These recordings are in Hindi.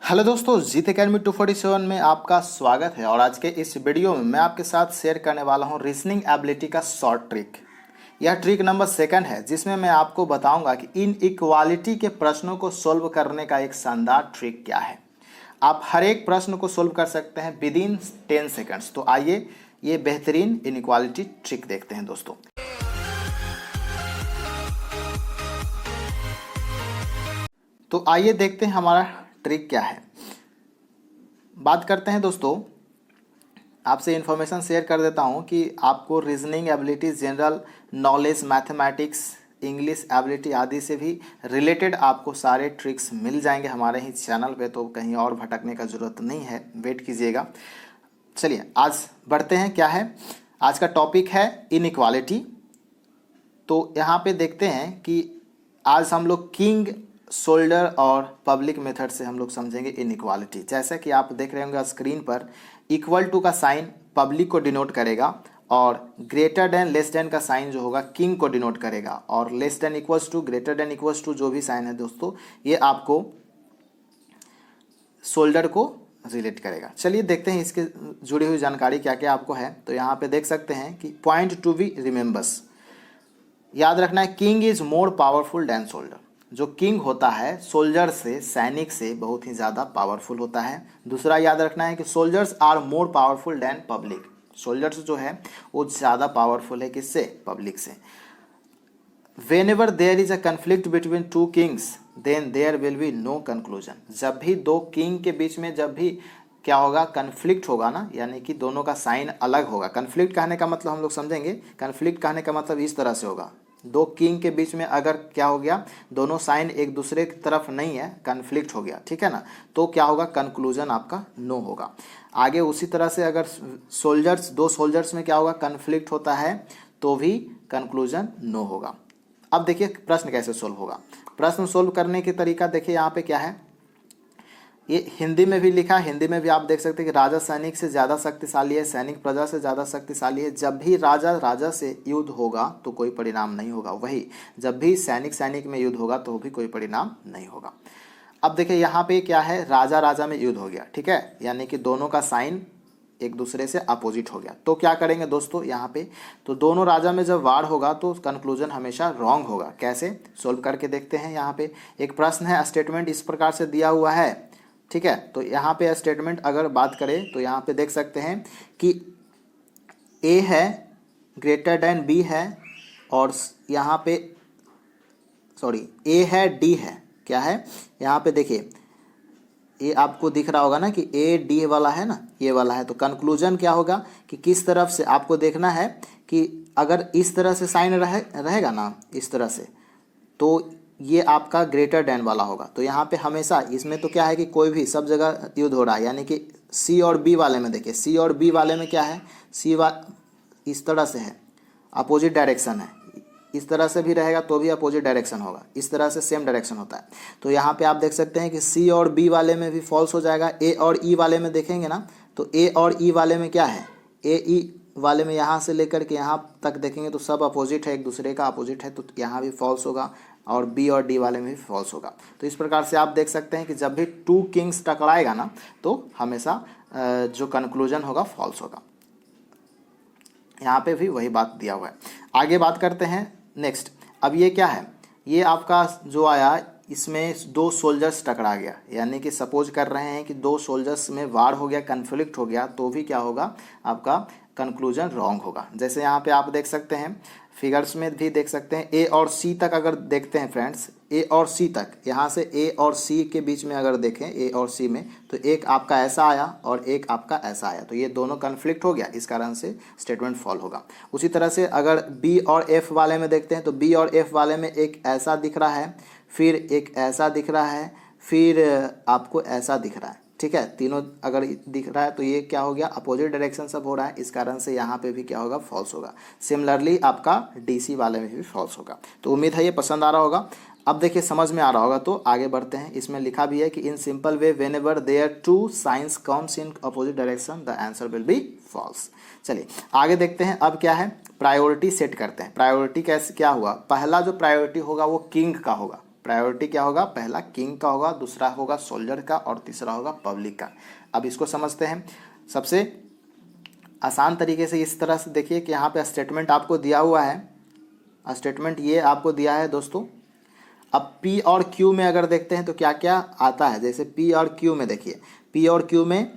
हेलो दोस्तों, जीत अकेडमी 247 में आपका स्वागत है। और आज के इस वीडियो में मैं आपके साथ शेयर करने वाला हूं रीजनिंग एबिलिटी का शॉर्ट ट्रिक। यह ट्रिक नंबर 2 है, जिसमें मैं आपको बताऊंगा कि इन इक्वालिटी के प्रश्नों को सोल्व करने का एक शानदार ट्रिक क्या है। आप हर एक प्रश्न को सोल्व कर सकते हैं विद इन 10 सेकेंड्स। तो आइए ये बेहतरीन इनइक्वालिटी ट्रिक देखते हैं दोस्तों। तो आइए देखते हैं हमारा ट्रिक क्या है। बात करते हैं दोस्तों, आपसे इन्फॉर्मेशन शेयर कर देता हूं कि आपको reasoning ability, general knowledge, mathematics, English ability आदि से भी रिलेटेड आपको सारे ट्रिक्स मिल जाएंगे हमारे ही चैनल पे। तो कहीं और भटकने का ज़रूरत नहीं है, वेट कीजिएगा। चलिए आज बढ़ते हैं। क्या है आज का टॉपिक? है इनइक्वालिटी। तो यहाँ पे देखते हैं कि आज हम लोग किंग, शोल्डर और पब्लिक मेथड से हम लोग समझेंगे इनइक्वालिटी। जैसा कि आप देख रहे होंगे स्क्रीन पर, इक्वल टू का साइन पब्लिक को डिनोट करेगा और ग्रेटर देन, लेस देन का साइन जो होगा किंग को डिनोट करेगा, और less than equals to, greater than equals to जो भी साइन है दोस्तों, ये आपको शोल्डर को रिलेट करेगा। चलिए देखते हैं इसके जुड़ी हुई जानकारी क्या क्या आपको है। तो यहाँ पे देख सकते हैं कि पॉइंट टू बी रिमेंबर्स, याद रखना है king is more powerful then shoulder. जो किंग होता है सोल्जर से, सैनिक से बहुत ही ज़्यादा पावरफुल होता है। दूसरा याद रखना है कि soldiers are more powerful than public. Soldiers जो है वो ज़्यादा पावरफुल है किससे? पब्लिक से। Whenever there is a conflict between two kings then there will be no conclusion. जब भी दो किंग के बीच में जब भी क्या होगा, कन्फ्लिक्ट होगा ना, यानी कि दोनों का साइन अलग होगा। कन्फ्लिक्ट कहने का मतलब हम लोग समझेंगे, कन्फ्लिक्ट कहने का मतलब इस तरह से होगा, दो किंग के बीच में अगर क्या हो गया, दोनों साइन एक दूसरे की तरफ नहीं है, कन्फ्लिक्ट हो गया, ठीक है ना, तो क्या होगा, कंक्लूजन आपका नो होगा। आगे उसी तरह से अगर सोल्जर्स, दो सोल्जर्स में क्या होगा, कन्फ्लिक्ट होता है तो भी कंक्लूजन नो होगा। अब देखिए प्रश्न कैसे सोल्व होगा। प्रश्न सोल्व करने की तरीका देखिए, यहाँ पे क्या है, ये हिंदी में भी लिखा है। हिंदी में भी आप देख सकते हैं कि राजा सैनिक से ज़्यादा शक्तिशाली है, सैनिक प्रजा से ज़्यादा शक्तिशाली है। जब भी राजा राजा से युद्ध होगा तो कोई परिणाम नहीं होगा, वही जब भी सैनिक सैनिक में युद्ध होगा तो भी कोई परिणाम नहीं होगा। अब देखिए यहाँ पे क्या है, राजा राजा में युद्ध हो गया, ठीक है, यानी कि दोनों का साइन एक दूसरे से अपोजिट हो गया। तो क्या करेंगे दोस्तों यहाँ पे, तो दोनों राजा में जब वार होगा तो कंक्लूजन हमेशा रॉन्ग होगा। कैसे सोल्व करके देखते हैं। यहाँ पे एक प्रश्न है, स्टेटमेंट इस प्रकार से दिया हुआ है, ठीक है। तो यहाँ पे स्टेटमेंट अगर बात करें तो यहाँ पे देख सकते हैं कि ए है ग्रेटर देन बी है, और यहाँ पे सॉरी ए है डी है, क्या है यहाँ पे देखिए, ये आपको दिख रहा होगा ना कि ए डी वाला है ना, ये वाला है। तो कंक्लूजन क्या होगा कि किस तरफ से आपको देखना है कि अगर इस तरह से साइन रहेगा ना, इस तरह से, तो ये आपका ग्रेटर देन वाला होगा। तो यहाँ पे हमेशा इसमें तो क्या है कि कोई भी सब जगह युद्ध हो रहा है, यानी कि सी और बी वाले में देखिए, सी और बी वाले में क्या है, इस तरह से है, अपोजिट डायरेक्शन है। इस तरह से भी रहेगा तो भी अपोजिट डायरेक्शन होगा, इस तरह से सेम डायरेक्शन होता है। तो यहाँ पे आप देख सकते हैं कि सी और बी वाले में भी फॉल्स हो जाएगा। ए और ई वाले में देखेंगे ना, तो ए और ई वाले में क्या है, ए ई वाले में यहाँ से लेकर के यहाँ तक देखेंगे तो सब अपोजिट है, एक दूसरे का अपोजिट है, तो यहाँ भी फॉल्स होगा, और बी और डी वाले में भी फॉल्स होगा। तो इस प्रकार से आप देख सकते हैं कि जब भी टू किंग्स टकराएगा ना तो हमेशा जो कंक्लूजन होगा फॉल्स होगा। यहाँ पे भी वही बात दिया हुआ है। आगे बात करते हैं नेक्स्ट। अब ये क्या है, ये आपका जो आया, इसमें दो सोल्जर्स टकरा गया, यानी कि सपोज कर रहे हैं कि दो सोल्जर्स में वार हो गया, कन्फ्लिक्ट हो गया, तो भी क्या होगा, आपका कंक्लूजन रॉन्ग होगा। जैसे यहाँ पे आप देख सकते हैं, फिगर्स में भी देख सकते हैं, ए और सी तक अगर देखते हैं फ्रेंड्स, ए और सी तक, यहाँ से ए और सी के बीच में अगर देखें, ए और सी में, तो एक आपका ऐसा आया और एक आपका ऐसा आया, तो ये दोनों कन्फ्लिक्ट हो गया, इस कारण से स्टेटमेंट फॉल होगा। उसी तरह से अगर बी और एफ वाले में देखते हैं, तो बी और एफ वाले में एक ऐसा दिख रहा है, फिर एक ऐसा दिख रहा है, फिर आपको ऐसा दिख रहा है, ठीक है, तीनों अगर दिख रहा है तो ये क्या हो गया, अपोजिट डायरेक्शन सब हो रहा है, इस कारण से यहाँ पे भी क्या होगा, फॉल्स होगा। सिमिलरली आपका डीसी वाले में भी फॉल्स होगा। तो उम्मीद है ये पसंद आ रहा होगा। अब देखिए समझ में आ रहा होगा, तो आगे बढ़ते हैं। इसमें लिखा भी है कि in simple way whenever there two science comes in opposite direction the answer will be false. चलिए आगे देखते हैं। अब क्या है, प्रायोरिटी सेट करते हैं। प्रायोरिटी कैसे क्या हुआ, पहला जो प्रायोरिटी होगा वो किंग का होगा, प्रायोरिटी क्या होगा, पहला किंग का होगा, दूसरा होगा सोल्जर का और तीसरा होगा पब्लिक का। अब इसको समझते हैं। सबसे आसान तरीके से इस तरह से देखिए कि यहाँ पे स्टेटमेंट आपको दिया हुआ है, स्टेटमेंट ये आपको दिया है दोस्तों। अब P और Q में अगर देखते हैं तो क्या क्या आता है, जैसे P और Q में देखिए, P और Q में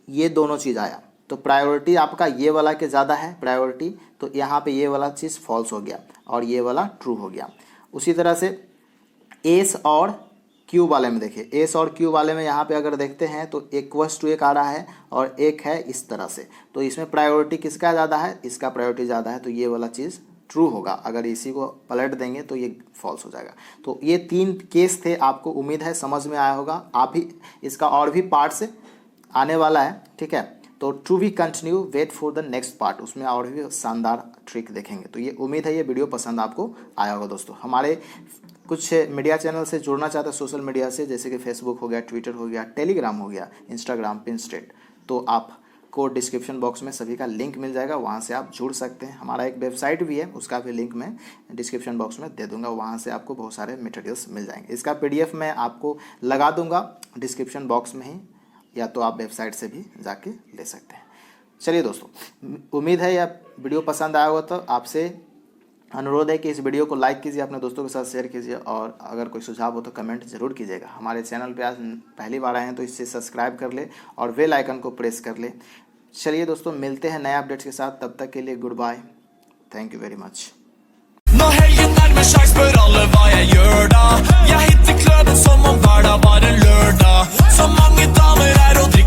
ये दोनों चीज़ आया तो प्रायोरिटी आपका ये वाला के ज़्यादा है प्रायोरिटी, तो यहाँ पे ये वाला चीज़ फॉल्स हो गया और ये वाला ट्रू हो गया। उसी तरह से एस और क्यू वाले में देखिए, एस और क्यू वाले में यहाँ पे अगर देखते हैं तो इक्वल्स टू एक आ रहा है और एक है इस तरह से, तो इसमें प्रायोरिटी किसका ज़्यादा है, इसका प्रायोरिटी ज़्यादा है, तो ये वाला चीज़ ट्रू होगा। अगर इसी को पलट देंगे तो ये फॉल्स हो जाएगा। तो ये 3 केस थे, आपको उम्मीद है समझ में आया होगा। आप भी इसका और भी पार्ट्स आने वाला है, ठीक है। तो to be continue, wait for the next part, उसमें और भी शानदार ट्रिक देखेंगे। तो ये उम्मीद है ये वीडियो पसंद आपको आया होगा दोस्तों। हमारे कुछ मीडिया चैनल से जुड़ना चाहते हैं सोशल मीडिया से, जैसे कि फेसबुक हो गया, ट्विटर हो गया, टेलीग्राम हो गया, इंस्टाग्राम, पिनस्टेट, तो आपको डिस्क्रिप्शन बॉक्स में सभी का लिंक मिल जाएगा, वहाँ से आप जुड़ सकते हैं। हमारा एक वेबसाइट भी है, उसका भी लिंक मैं डिस्क्रिप्शन बॉक्स में दे दूंगा, वहाँ से आपको बहुत सारे मटेरियल्स मिल जाएंगे। इसका PDF मैं आपको लगा दूंगा डिस्क्रिप्शन बॉक्स में ही, या तो आप वेबसाइट से भी जाके ले सकते हैं। चलिए दोस्तों, उम्मीद है यह वीडियो पसंद आया होगा। तो आपसे अनुरोध है कि इस वीडियो को लाइक कीजिए, अपने दोस्तों के साथ शेयर कीजिए, और अगर कोई सुझाव हो तो कमेंट जरूर कीजिएगा। हमारे चैनल पे आज पहली बार आए हैं तो इससे सब्सक्राइब कर ले और बेल आइकन को प्रेस कर ले। चलिए दोस्तों, मिलते हैं नए अपडेट्स के साथ, तब तक के लिए good bye, thank you very much. Når helgen nærmer seg, spør alle hva jeg gjør da. Jeg hitter kløden som om hverdag var en lørdag. Så mange damer er og drikker